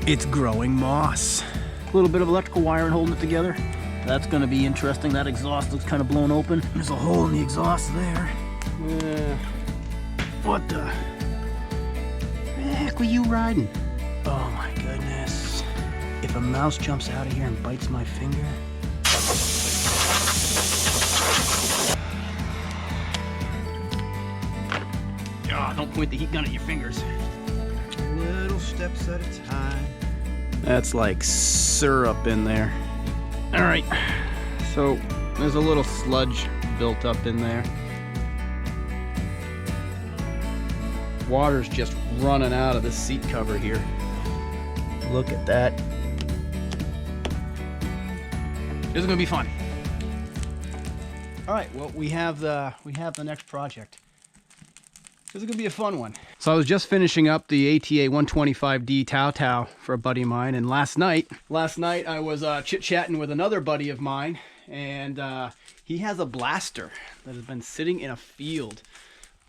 It's growing moss. A little bit of electrical wiring holding it together. That's going to be interesting. That exhaust looks kind of blown open. There's a hole in the exhaust there. What the heck were you riding? Oh my goodness. If a mouse jumps out of here and bites my finger. Oh, don't point the heat gun at your fingers. Little steps at a time. That's like syrup in there. All right, so there's a little sludge built up in there. Water's just running out of the seat cover here. Look at that. This is gonna be fun. All right, well, we have the next project. This is gonna be a fun one. So I was just finishing up the ATA 125D Tau Tau for a buddy of mine, and last night I was chit-chatting with another buddy of mine, and he has a blaster that has been sitting in a field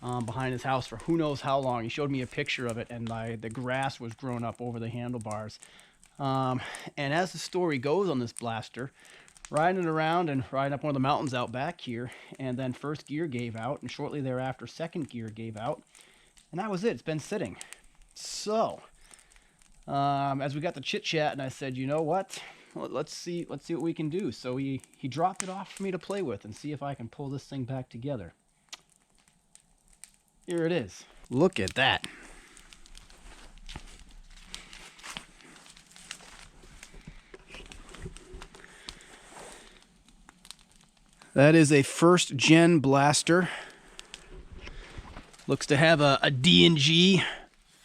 behind his house for who knows how long. He showed me a picture of it, and the grass was grown up over the handlebars. And as the story goes on this blaster, riding it around and riding up one of the mountains out back here, and then first gear gave out, and shortly thereafter second gear gave out, and that was it. It's been sitting. So as we got the chit chat, and I said, you know what, well, let's see what we can do. So he dropped it off for me to play with and see if I can pull this thing back together. Here it is. Look at that. That is a first gen blaster. Looks to have a D&G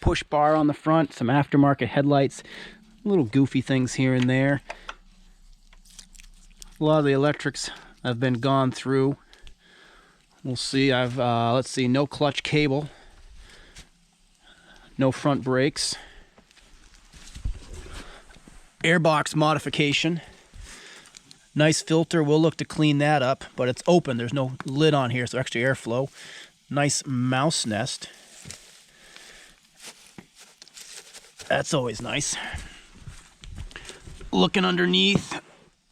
push bar on the front, some aftermarket headlights, little goofy things here and there. A lot of the electrics have been gone through. We'll see. Let's see, no clutch cable, no front brakes, airbox modification. Nice filter. We'll look to clean that up, but it's open. There's no lid on here, so extra airflow. Nice mouse nest. That's always nice. Looking underneath,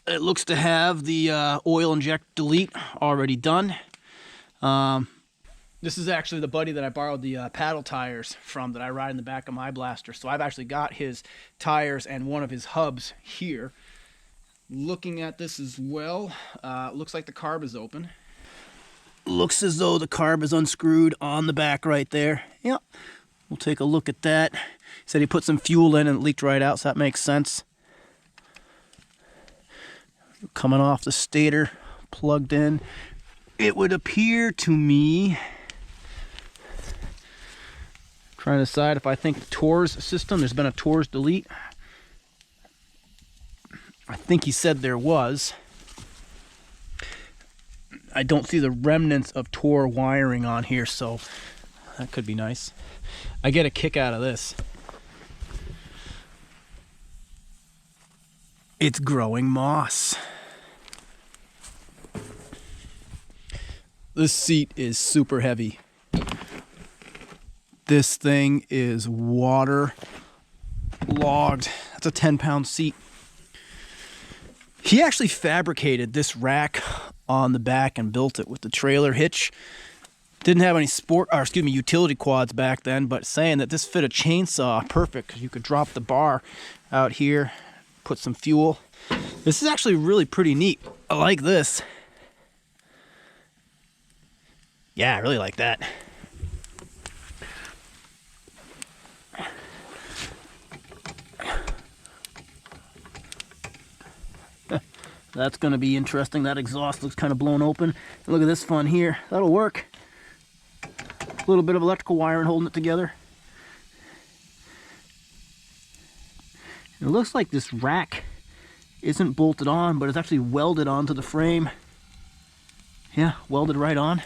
it looks to have the oil inject delete already done. This is actually the buddy that I borrowed the paddle tires from that I ride in the back of my blaster. So I've actually got his tires and one of his hubs here. Looking at this as well, looks like the carb is open. Looks as though the carb is unscrewed on the back right there. Yep, we'll take a look at that. He said he put some fuel in and it leaked right out, so that makes sense. Coming off the stator, plugged in. It would appear to me, trying to decide if I think the TORS system, there's been a TORS delete. I think he said there was. I don't see the remnants of TOR wiring on here, so that could be nice. I get a kick out of this. It's growing moss. This seat is super heavy. This thing is water logged. That's a 10-pound seat. He actually fabricated this rack on the back and built it with the trailer hitch. Didn't have any utility quads back then, but saying that this fit a chainsaw perfect because you could drop the bar out here, put some fuel. This is actually really pretty neat. I like this. Yeah, I really like that. That's going to be interesting. That exhaust looks kind of blown open. And look at this fun here. That'll work. A little bit of electrical wiring holding it together. It looks like this rack isn't bolted on, but it's actually welded onto the frame. Yeah, welded right on.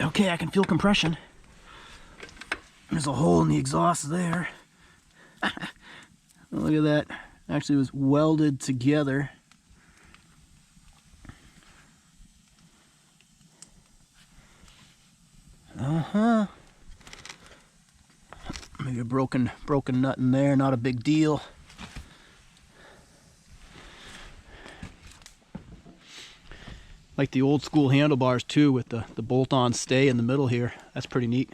Okay, I can feel compression. There's a hole in the exhaust there. Look at that. Actually, it was welded together. Maybe a broken nut in there, not a big deal. Like the old school handlebars too, with the bolt-on stay in the middle here. That's pretty neat.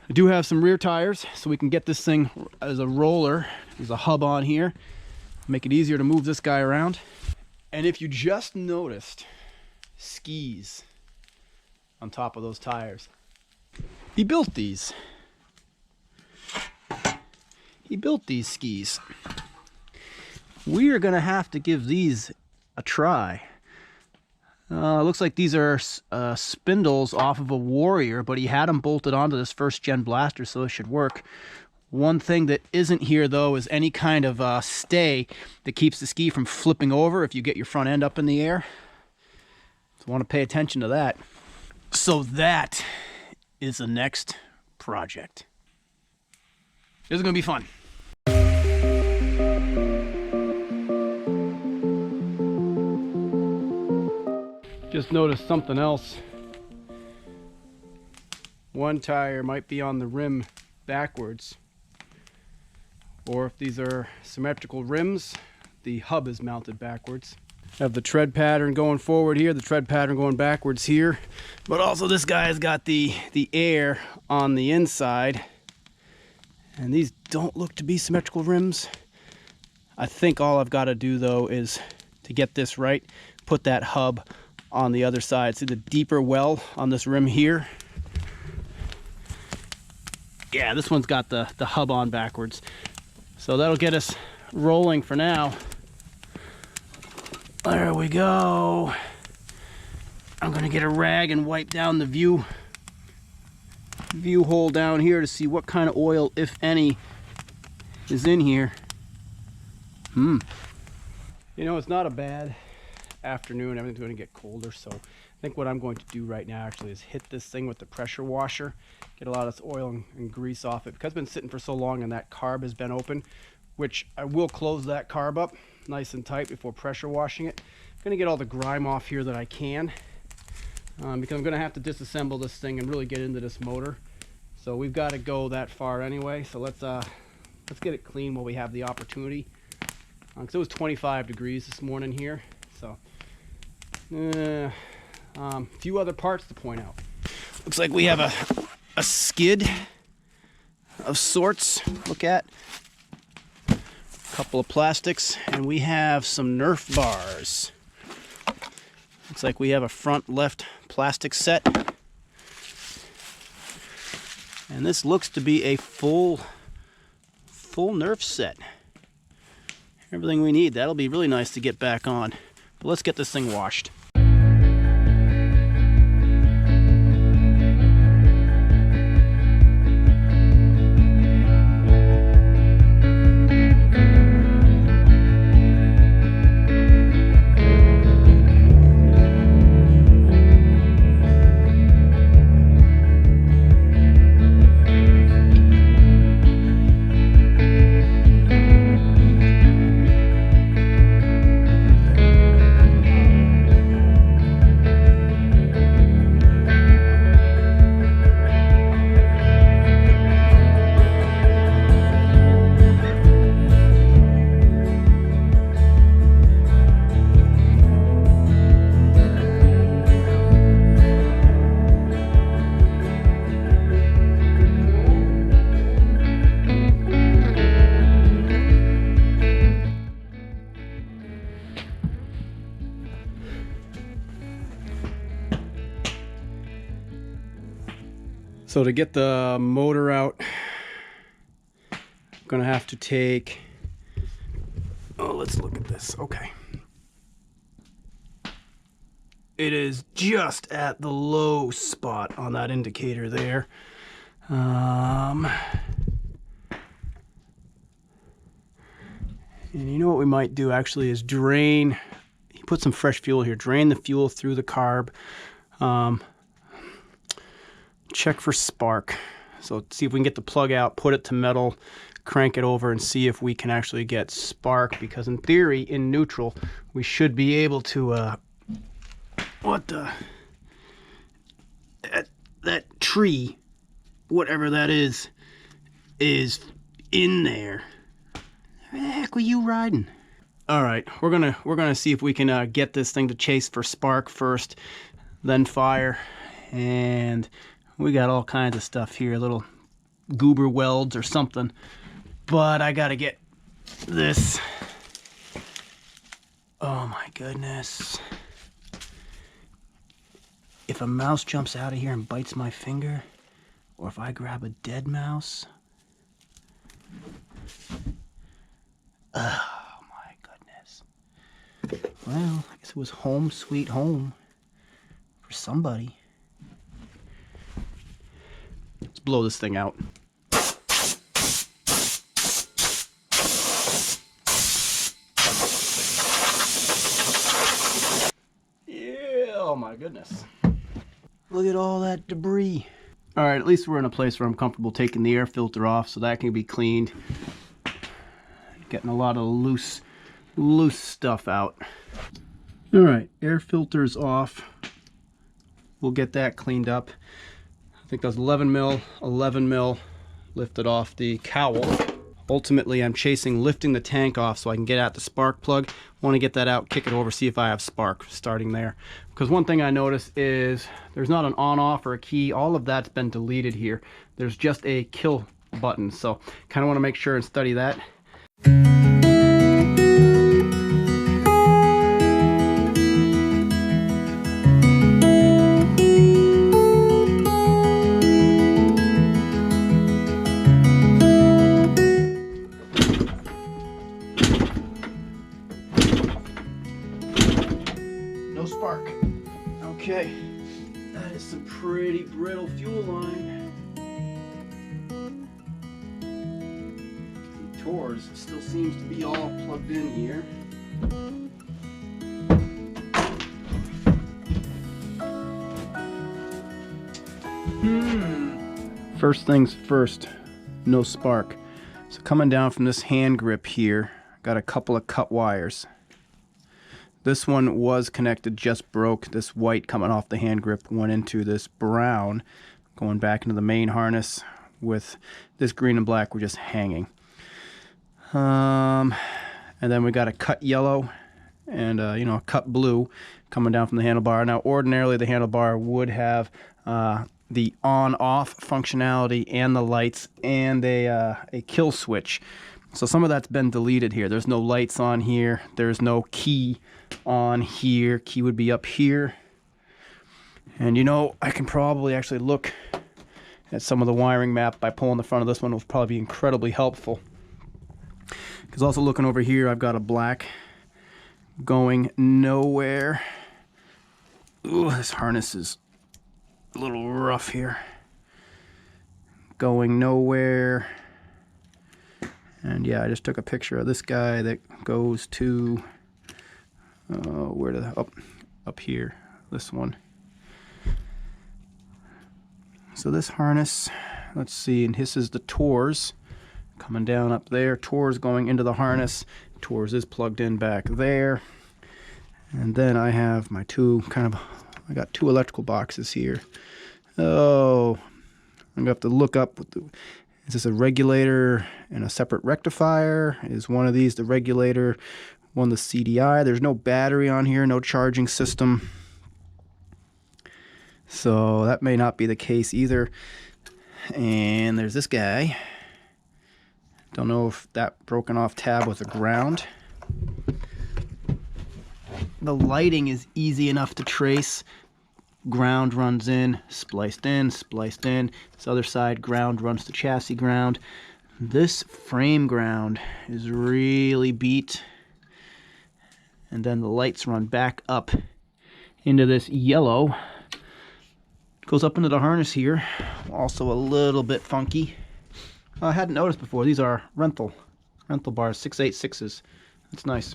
I do have some rear tires, so we can get this thing as a roller. There's a hub on here. Make it easier to move this guy around. And if you just noticed skis on top of those tires, he built these. He built these skis. We are gonna have to give these a try. Looks like these are spindles off of a Warrior, but he had them bolted onto this first gen blaster, so it should work. One thing that isn't here though is any kind of stay that keeps the ski from flipping over if you get your front end up in the air. So I want to pay attention to that. So that is the next project. This is going to be fun. Just noticed something else. One tire might be on the rim backwards, or if these are symmetrical rims, the hub is mounted backwards. I have the tread pattern going forward here, the tread pattern going backwards here, but also this guy has got the air on the inside, and these don't look to be symmetrical rims. I think all I've got to do though is to get this right, put that hub on the other side. See the deeper well on this rim here? Yeah, this one's got the hub on backwards. So that'll get us rolling for now. There we go. I'm gonna get a rag and wipe down the view hole down here to see what kind of oil, if any, is in here. You know, it's not a bad afternoon. Everything's going to get colder, so I think what I'm going to do right now actually is hit this thing with the pressure washer, get a lot of this oil and grease off it, because it's been sitting for so long and that carb has been open, which I will close that carb up nice and tight before pressure washing it. I'm going to get all the grime off here that I can, because I'm going to have to disassemble this thing and really get into this motor. So we've got to go that far anyway, so let's get it clean while we have the opportunity, because it was 25 degrees this morning here. So a few other parts to point out. Looks like we have a skid of sorts. Look at a couple of plastics, and we have some Nerf bars. Looks like we have a front left plastic set, and this looks to be a full Nerf set. Everything we need. That'll be really nice to get back on. But let's get this thing washed. So to get the motor out, I'm gonna have to take, let's look at this. Okay. It is just at the low spot on that indicator there. And you know what we might do actually is drain, put some fresh fuel here, drain the fuel through the carb. Check for spark. So see if we can get the plug out, put it to metal, crank it over, and see if we can actually get spark, because in theory, in neutral, we should be able to, what the, that tree, whatever that is in there. Where the heck were you riding? All right, we're gonna see if we can get this thing to chase for spark first, then fire, and we got all kinds of stuff here, little goober welds or something. But I gotta get this. Oh my goodness! If a mouse jumps out of here and bites my finger, or if I grab a dead mouse. Oh my goodness. Well, I guess it was home sweet home for somebody. Let's blow this thing out. Yeah, oh my goodness. Look at all that debris. All right, at least we're in a place where I'm comfortable taking the air filter off, so that can be cleaned. Getting a lot of loose stuff out. All right, air filter's off. We'll get that cleaned up. I think that's 11 mil lifted off the cowl. Ultimately, I'm lifting the tank off so I can get at the spark plug. Want to get that out, kick it over, see if I have spark starting there. Because one thing I noticed is there's not an on-off or a key. All of that's been deleted here. There's just a kill button. So kind of want to make sure and study that. No spark. Okay, that is some pretty brittle fuel line. The Tors still seems to be all plugged in here. First things first, no spark. So coming down from this hand grip here, got a couple of cut wires. This one was connected, just broke. This white coming off the hand grip went into this brown, going back into the main harness, with this green and black were just hanging. And then we got a cut yellow and a cut blue coming down from the handlebar. Now ordinarily the handlebar would have the on-off functionality and the lights and a kill switch. So some of that's been deleted here. There's no lights on here. There's no key on here. Key would be up here. And I can probably actually look at some of the wiring map by pulling the front of this one. Will probably be incredibly helpful. Because also looking over here, I've got a black going nowhere. Ooh, this harness is a little rough here. Going nowhere. And yeah, I just took a picture of this guy that goes to up here, this one. So this harness, let's see, and this is the Tors coming down up there. Tors going into the harness. Tors is plugged in back there. And then I have my I got two electrical boxes here. Oh, I'm gonna have to look up is this a regulator and a separate rectifier? Is one of these the regulator, one the CDI? There's no battery on here, no charging system. So that may not be the case either. And there's this guy. Don't know if that broken off tab was a ground. The lighting is easy enough to trace. Ground runs in, spliced in, spliced in. This other side, ground runs to chassis ground. This frame ground is really beat. And then the lights run back up into this yellow. Goes up into the harness here. Also a little bit funky. I hadn't noticed before. These are rental bars, 686s. That's nice.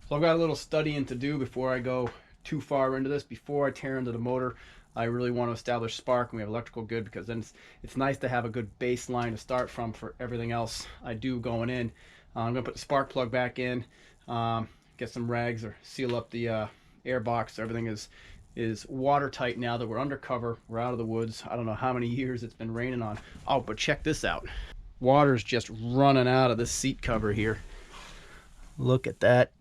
So I've got a little studying to do before I go too far into this. Before I tear into the motor, I really want to establish spark, and we have electrical good, because then it's nice to have a good baseline to start from for everything else I do going in. I'm going to put the spark plug back in, get some rags or seal up the air box so everything is is watertight now that we're undercover. We're out of the woods. I don't know how many years it's been raining on. Oh, but check this out. Water's just running out of this seat cover here. Look at that.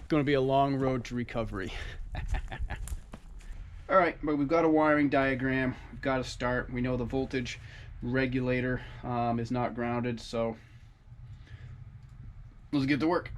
Going to be a long road to recovery. All right, but we've got a wiring diagram. We've got to start. We know the voltage regulator is not grounded, so let's get to work.